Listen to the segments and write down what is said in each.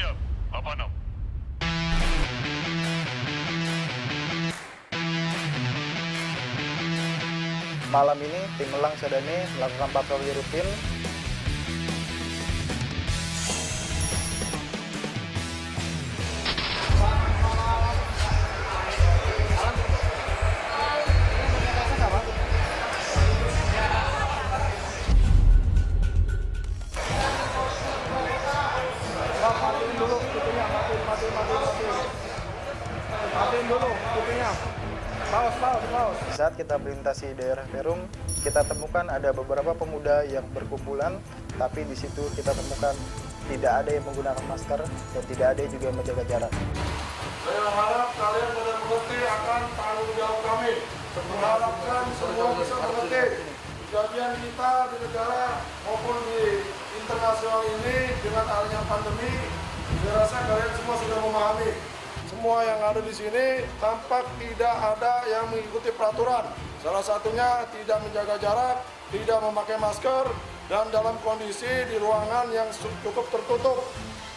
Siap, Bapak Nom. Malam ini tim Elang Sadane melakukan patroli rutin. Matiin dulu kupingnya. Paus. Saat kita melintasi daerah Perum, kita temukan ada beberapa pemuda yang berkumpulan, tapi di situ kita temukan tidak ada yang menggunakan masker dan tidak ada juga yang menjaga jarak. Saya harap kalian benar mengerti akan tanggung jawab kami. Mengharapkan semua bisa mengerti kejadian kita di negara maupun di internasional ini dengan adanya pandemi. Saya rasa kalian semua sudah memahami. Semua yang ada di sini tampak tidak ada yang mengikuti peraturan. Salah satunya tidak menjaga jarak, tidak memakai masker, dan dalam kondisi di ruangan yang cukup tertutup.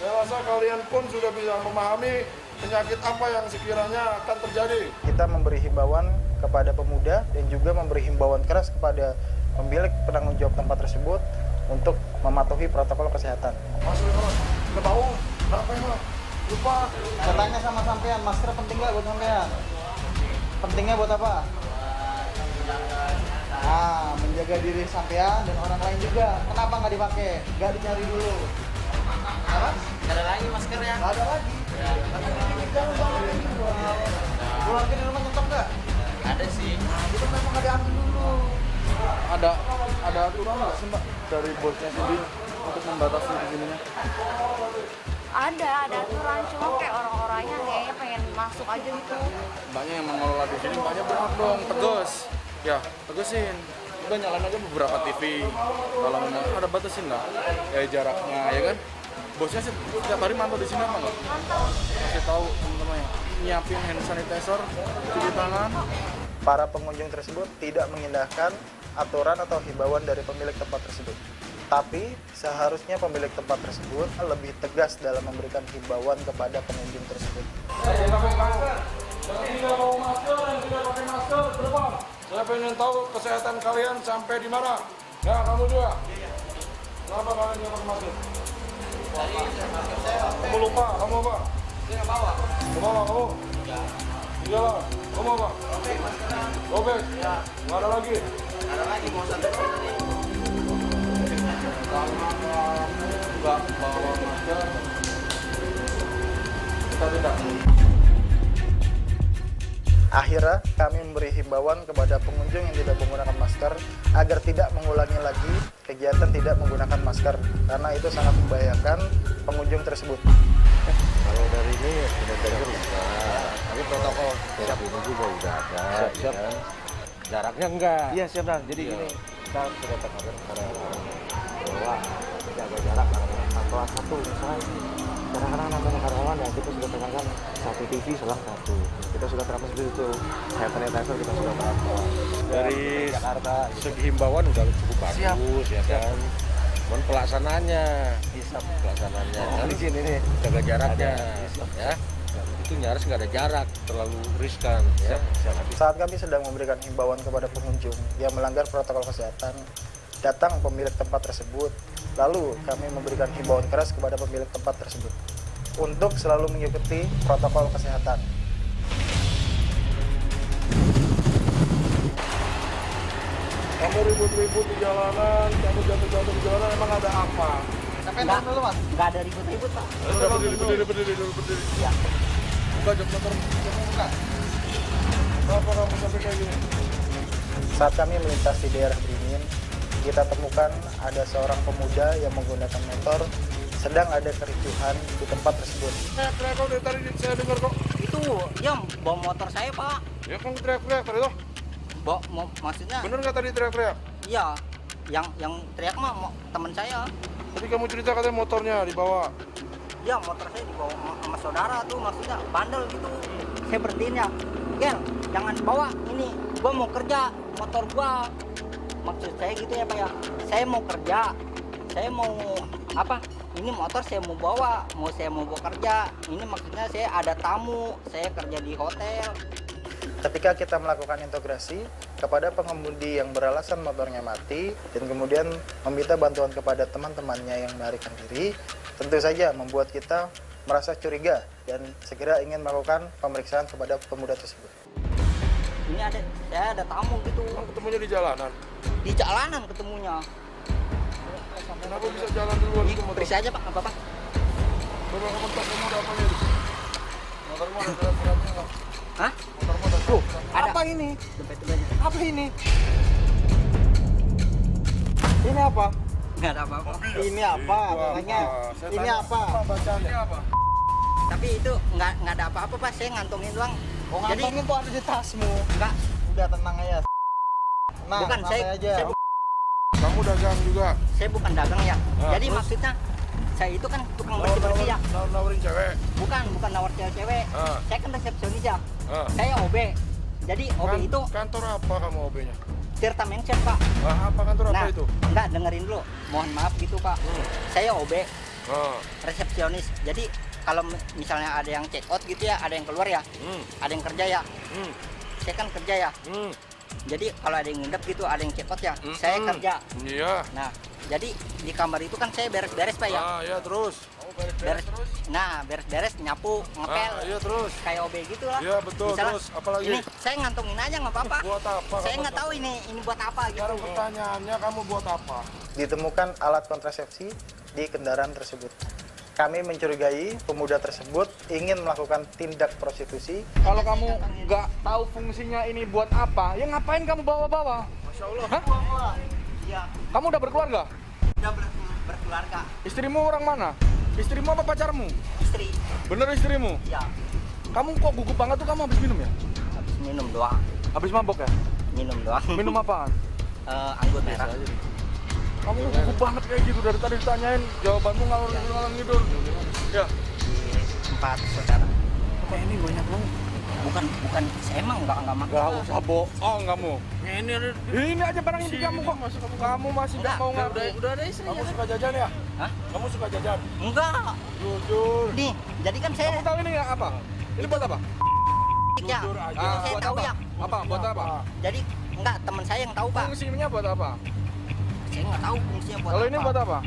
Saya rasa kalian pun sudah bisa memahami penyakit apa yang sekiranya akan terjadi. Kita memberi himbauan kepada pemuda dan juga memberi himbauan keras kepada pemilik penanggung jawab tempat tersebut untuk mematuhi protokol kesehatan. Masuk ke bawah, kenapa ya? Lupa. Saya tanya sama sampean, masker penting nggak buat sampean? Pentingnya buat apa? Nah, menjaga diri sampean dan orang lain juga. Kenapa nggak dipakai? Nggak dicari dulu. Apa? Nggak ada lagi maskernya. Nggak ada lagi. Karena ini jauh banget ini. Pulang ke rumah nyetok nggak? Nggak ada sih. Nah, itu kenapa nggak diambil dulu? Ada aturan nggak sih Mbak dari bosnya sendiri untuk membatasi begininya? Ada aturan, cuma kayak orang-orangnya kayaknya pengen masuk aja gitu. Mbaknya yang mengelola di sini, mbaknya benar dong, tegas. Ya, tegasin. Udah nyalain aja beberapa TV. Kalau memang ada batasin lah, ya jaraknya, ya kan? Bosnya sih tiap hari mantau di sini apa nggak? Mantau. Kasih tahu teman-teman ya, nyiapin hand sanitizer, cuci tangan. Para pengunjung tersebut tidak mengindahkan aturan atau himbauan dari pemilik tempat tersebut. Tapi seharusnya pemilik tempat tersebut lebih tegas dalam memberikan himbauan kepada pengunjung tersebut. Tidak pakai masker dan tidak pakai masker ke depan. Saya pengen tahu kesehatan kalian sampai di mana. Ya, kamu juga. Kenapa kalian tidak pakai masker? Kamu lupa, kamu apa? Saya nggak bawa. Kamu apa, kamu? Iya lah, kamu apa? Robek? Ya. Nggak ada lagi? Nggak ada lagi mau sampai tadi. Nggak bawa masker. Kita tidak. Akhirnya kami memberi himbauan kepada pengunjung yang tidak menggunakan masker agar tidak mengulangi lagi kegiatan tidak menggunakan masker karena itu sangat membahayakan pengunjung tersebut. Kalau dari ini sudah bisa, tapi protokol siap ini juga udah ada. Siap. Ya kan? Jaraknya enggak. Iya siap dah. Jadi Iya. gini, Kita sudah tekankan kepada bahwa jaga jarak antara satu misalnya. Kadang-kadang namanya karyawan ya kita sudah tekankan satu TV salah satu. Kita sudah terapkan seperti itu. Hand sanitizer kita sudah terapkan. Dari Jakarta. segi himbauan udah cukup bagus ya kan. Cuman pelaksanaannya, pelaksanaannya kan Di sini nih. jaga jaraknya Ada. ya. Itu nyaris nggak ada jarak, terlalu riskan ya. saat kami sedang memberikan himbauan kepada pengunjung yang melanggar protokol kesehatan, datang pemilik tempat tersebut, lalu kami memberikan himbauan keras kepada pemilik tempat tersebut untuk selalu mengikuti protokol kesehatan. Kamu ribut-ribut di jalanan, kamu jatuh-jatuh di jalanan, emang ada apa? Nggak ada ribut-ribut Pak. Udah berdiri. Iya. Buka jok motor. Kenapa kamu sampai kayak gini? Saat kami melintas di daerah Beringin, kita temukan ada seorang pemuda yang menggunakan motor, sedang ada kericuhan di tempat tersebut. Teriak kok dari tadi saya dengar kok. Itu dia bawa motor saya Pak. Ya kan teriak-teriak tadi toh. Maksudnya? Bener nggak tadi teriak-teriak? Iya. Yang teriak mah teman saya. Tadi kamu cerita katanya motornya dibawa. Iya motor saya dibawa sama saudara tuh, maksudnya bandel gitu. Saya berhentiin ya, Gel, jangan bawa ini. Gua mau kerja, motor gua. Maksud saya gitu ya Pak ya. Saya mau kerja. Saya mau apa? ini motor saya mau bawa, saya mau kerja. Ini maksudnya saya ada tamu, saya kerja di hotel. Ketika kita melakukan integrasi kepada pengemudi yang beralasan motornya mati dan kemudian meminta bantuan kepada teman-temannya yang melarikan diri, tentu saja membuat kita merasa curiga dan segera ingin melakukan pemeriksaan kepada pemuda tersebut. Ini saya ada tamu gitu. Ketemunya di jalanan. Di jalanan ketemunya. Kenapa bisa jalan duluan Ini itu motor? periksa aja Pak, nggak apa-apa. Coba kamu tak kamu ada apanya itu? Motormu ada surat-suratnya nggak? Hah? Motormu ada Loh, Ada. apa ini? Dompet-dompetnya. Apa ini? Ini apa? Nggak ada apa-apa. Ini apa? Namanya? Saya Ini tanya, apa? Ini apa? Tapi itu nggak ada apa-apa Pak, saya ngantongin doang. Oh, Jadi ngantongin tuh ada di tasmu. nggak, Udah tenang aja. Nah, bukan santai aja. saya Kamu dagang juga? saya bukan dagang ya. Nah, Jadi terus? maksudnya saya itu kan tukang bersih-bersih ya. Nawarin cewek? Bukan nawar cewek-cewek. Ah. Saya kan resepsionis ya. Ah. Saya OB. Jadi OB itu Kantor apa kamu OB-nya? Tirta Mansion Pak. Apa kantor apa Nah, itu? enggak, dengerin dulu. Mohon maaf gitu Pak. Saya OB, Ah. resepsionis. Jadi kalau misalnya ada yang check out gitu ya, ada yang keluar ya, ada yang kerja ya. Hmm. Saya kan kerja ya. Hmm. Jadi kalau ada yang nginep gitu, ada yang check out ya, saya kerja. Iya. Nah, jadi di kamar itu kan saya beres-beres Pak ya. Ah, ya terus. Kamu beres-beres terus? Nah, beres-beres, nyapu, ngepel. Ah, iya terus. Kayak OB gitu lah. Iya, betul. Terus, apa lagi? Ini saya ngantongin aja nggak apa-apa. Buat apa? Saya kamu nggak tahu ini buat apa gitu. Sekarang pertanyaannya kamu buat apa? Ditemukan alat kontrasepsi di kendaraan tersebut. Kami mencurigai pemuda tersebut ingin melakukan tindak prostitusi. Kalau kamu nggak tahu fungsinya ini buat apa, ya ngapain kamu bawa-bawa? Masya Allah. Hah? Iya, Kamu udah berkeluarga? udah berkeluarga, Istrimu orang mana? Istrimu apa pacarmu? istri. Bener istrimu? Ya, Kamu kok gugup banget tuh, kamu habis minum ya? habis minum doang. Habis mabok ya? Minum doang. Minum apaan? Anggur merah. Kamu gugup banget kayak gitu, dari tadi ditanyain jawabanmu ngalor ngidul. Ya. Di tempat saudara. Ini banyak banget. Bukan, saya emang nggak makan. Gak usah bohong kamu. Ini aja barang ini kamu kok. Kamu masih nggak mau ngaku. Udah ada istrinya. Kamu suka jajan ya? Hah? Kamu suka jajan? Enggak. Jujur. Nih, jadi kan saya Kamu tahu ini apa? Ini buat apa? ya. Jujur aja. Saya buat tahu apa? ya. Apa? Buat apa? Jadi enggak, teman saya yang tahu Pak. Fungsinya buat apa? Saya nggak tahu fungsinya buat Kalau apa. ini buat apa?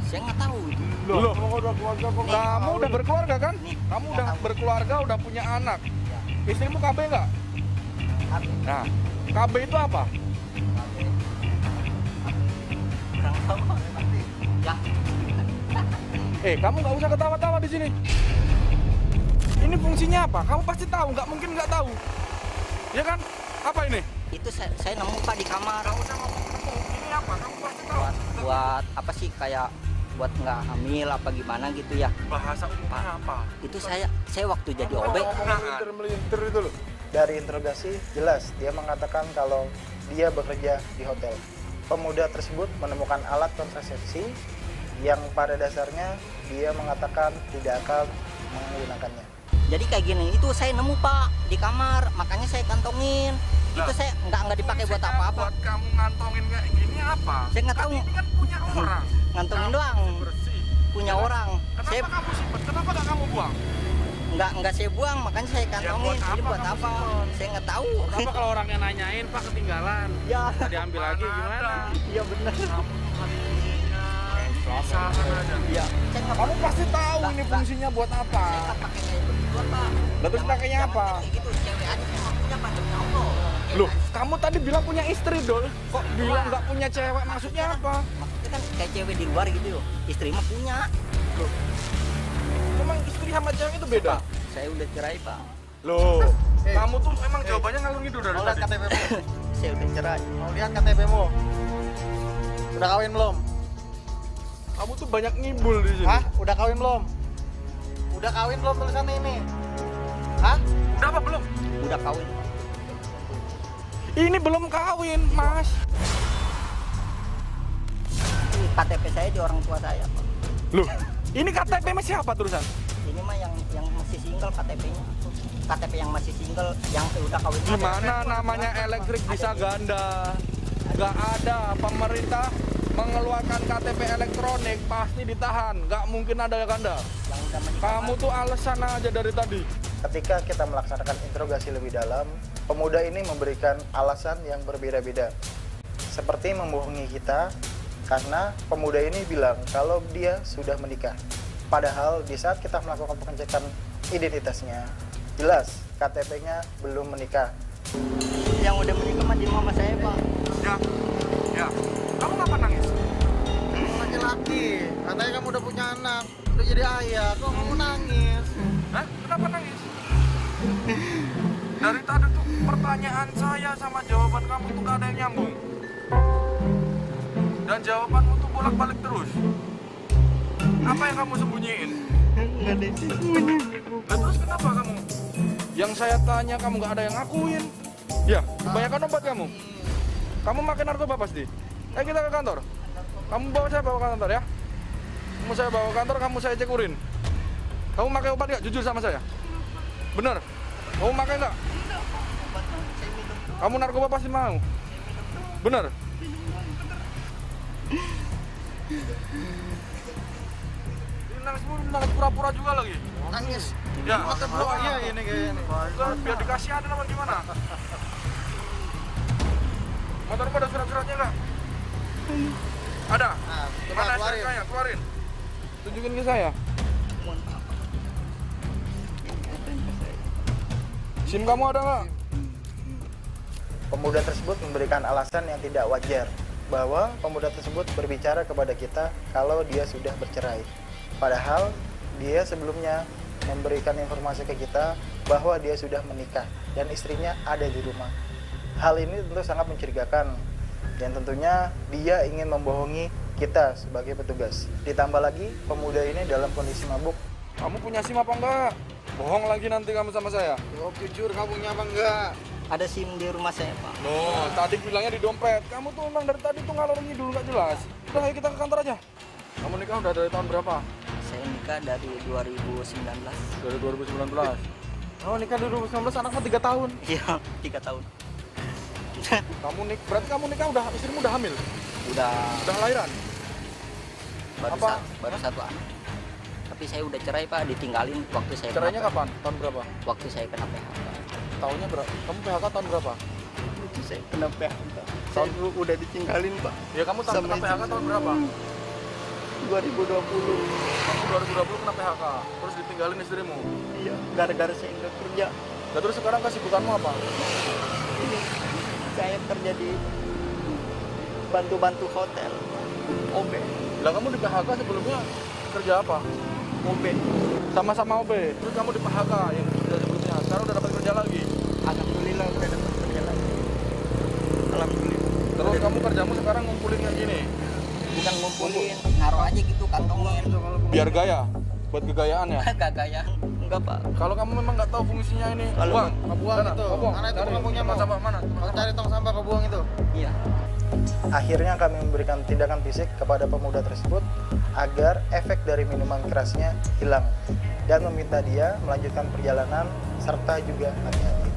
Saya nggak tahu. Loh, Kamu udah keluarga kok. kamu udah berkeluarga kan? Nih, Kamu nggak udah tahu. berkeluarga, udah punya anak. Istrimu KB nggak? Tapi Nah, KB itu apa? kurang tahu. Ya, Kamu nggak usah ketawa-tawa di sini. Ini fungsinya apa? Kamu pasti tahu, nggak mungkin nggak tahu. Ya kan? Apa ini? itu saya nemu Pak di kamar. Ini apa? Kamu pasti tahu. Buat apa sih, kayak buat nggak hamil apa gimana gitu ya. Bahasa umumnya apa? Itu saya waktu jadi OB. Melintir itu loh. Dari interogasi jelas dia mengatakan kalau dia bekerja di hotel. Pemuda tersebut menemukan alat kontrasepsi yang pada dasarnya dia mengatakan tidak akan menggunakannya. Jadi kayak gini, itu saya nemu Pak di kamar, makanya saya kantongin. Itu saya nggak dipakai buat apa-apa. Buat kamu ngantongin kayak gini apa? Saya nggak tahu. Ini kan punya orang. Ngantongin doang, Bersih. punya orang. Kenapa Saya kamu simpen? Kenapa nggak kamu buang? nggak saya buang, makanya saya kantongin. buat Ini apa buat kamu apa? simpen? Saya nggak tahu. Kenapa kalau orangnya nanyain Pak ketinggalan? Ya, Tadi ambil lagi gimana? iya benar. Bisa aja. Iya. Saya nggak Kamu pasti tahu ini Nggak. fungsinya buat apa. pakai kayak begitu Pak. Lah, terus pakainya Jangan apa? Kayak gitu, cewek aja saya punya Pak, demi Allah. Loh, kamu tadi bilang punya istri, Dol. Kok bilang nggak punya cewek? Maksudnya apa? Maksudnya kan kayak cewek di luar gitu loh. Istri mah punya. Memang istri sama cewek itu beda? Saya udah cerai Pak. Loh, kamu tuh emang jawabannya ngalur ngidul dari tadi. KTP-mu. Saya udah cerai. Mau lihat KTP-mu? Udah kawin belum? Kamu tuh banyak ngibul di sini. Hah? Udah kawin belum? Udah kawin belum tulisannya ini? Hah? Udah apa belum? Udah kawin. Ini belum kawin, Mas. Ini KTP saya di orang tua saya Pak. Loh, ini KTP mas siapa terusan? Ini mah yang masih single KTP-nya. KTP yang masih single, yang udah kawin. Gimana namanya elektrik bisa ganda? Nggak ada pemerintah mengeluarkan KTP elektronik pasti ditahan, nggak mungkin ada yang ganda. Kamu tuh alasan aja dari tadi. Ketika kita melaksanakan interogasi lebih dalam, pemuda ini memberikan alasan yang berbeda-beda. Seperti membohongi kita karena pemuda ini bilang kalau dia sudah menikah. Padahal di saat kita melakukan pengecekan identitasnya, jelas KTP-nya belum menikah. Yang udah menikah mah di mama saya, Pak. Ya. Kamu ngapa nangis? Laki-laki, katanya kamu udah punya anak, udah jadi ayah, kok kamu nangis? Hah? Kenapa nangis? Dari tadi tuh pertanyaan saya sama jawaban kamu tuh gak ada yang nyambung. Dan jawabanmu tuh bolak-balik terus. Apa yang kamu sembunyiin? Enggak ada yang sembunyi. Nah, terus kenapa kamu? Yang saya tanya kamu gak ada yang ngakuin. Ya, kebanyakan obat kamu. Kamu makan narkoba pasti. Kita ke kantor. Kamu saya bawa ke kantor ya. Kamu saya bawa ke kantor, kamu saya cek urin. Kamu pakai obat gak? Jujur sama saya. Bener? Kamu pakai nggak? Kamu narkoba pasti mau. Bener? Ini nangis pura-pura juga lagi. Nangis. Ya. Iya ini kayaknya. Biar dikasihanin apa gimana? Motormu ada surat-suratnya nggak? Ada? Nah, coba Mana keluarin. STNK-nya? Keluarin. Tunjukin ke saya. SIM kamu ada nggak? Pemuda tersebut memberikan alasan yang tidak wajar bahwa pemuda tersebut berbicara kepada kita kalau dia sudah bercerai. Padahal dia sebelumnya memberikan informasi ke kita bahwa dia sudah menikah dan istrinya ada di rumah. Hal ini tentu sangat mencurigakan dan tentunya dia ingin membohongi kita sebagai petugas. Ditambah lagi pemuda ini dalam kondisi mabuk. Kamu punya SIM apa enggak? Bohong lagi nanti kamu sama saya. Jawab jujur, kamu punya apa enggak? Ada SIM di rumah saya, Pak. No, tadi bilangnya di dompet. Kamu tuh memang dari tadi tuh ngalor ngidul nggak jelas. Udah, ayo kita ke kantor aja. Kamu nikah udah dari tahun berapa? Saya nikah dari 2019. Dari 2019. Oh, nikah 2019, anakmu 3 tahun. Iya, 3 tahun. Berarti kamu nikah udah, istrimu udah hamil? Udah Udah lahiran? Apa? baru satu anak. Tapi saya udah cerai, Pak, ditinggalin waktu saya Cerainya kena, kapan? Tahun berapa? waktu saya kena PHK. Tahunnya berapa? Kamu PHK tahun berapa? Waktu saya kena PHK. Tahun Udah ditinggalin, Pak. Ya kamu tahun kena PHK tahun berapa? 2020. Kamu 2020 kena PHK, terus ditinggalin istrimu. Iya, gara-gara saya nggak kerja. Nah, terus sekarang kesibukanmu apa? Saya kerja di bantu-bantu hotel. OB. Lah kamu di PHK sebelumnya kerja apa? OB. Sama-sama OB. Terus kamu di PHK yang sudah sebelumnya. Sekarang udah dapat kerja lagi. Alhamdulillah udah dapat kerja lagi. Alhamdulillah. Terus kamu kerjamu sekarang ngumpulin kayak gini. Bukan ngumpulin, naruh aja gitu kantongin. Biar gaya, buat kegayaan ya. Gak gaya. Enggak, Pak. Kalau kamu memang nggak tahu fungsinya ini, Kalau buang. Buang Sana, itu. kau buang. Mana itu Cari. kampungnya, Tempat Mau? sampah mana? Tempat Kau sampah. cari tong sampah, kau buang itu. Iya. Akhirnya kami memberikan tindakan fisik kepada pemuda tersebut agar efek dari minuman kerasnya hilang dan meminta dia melanjutkan perjalanan serta juga hati-hati.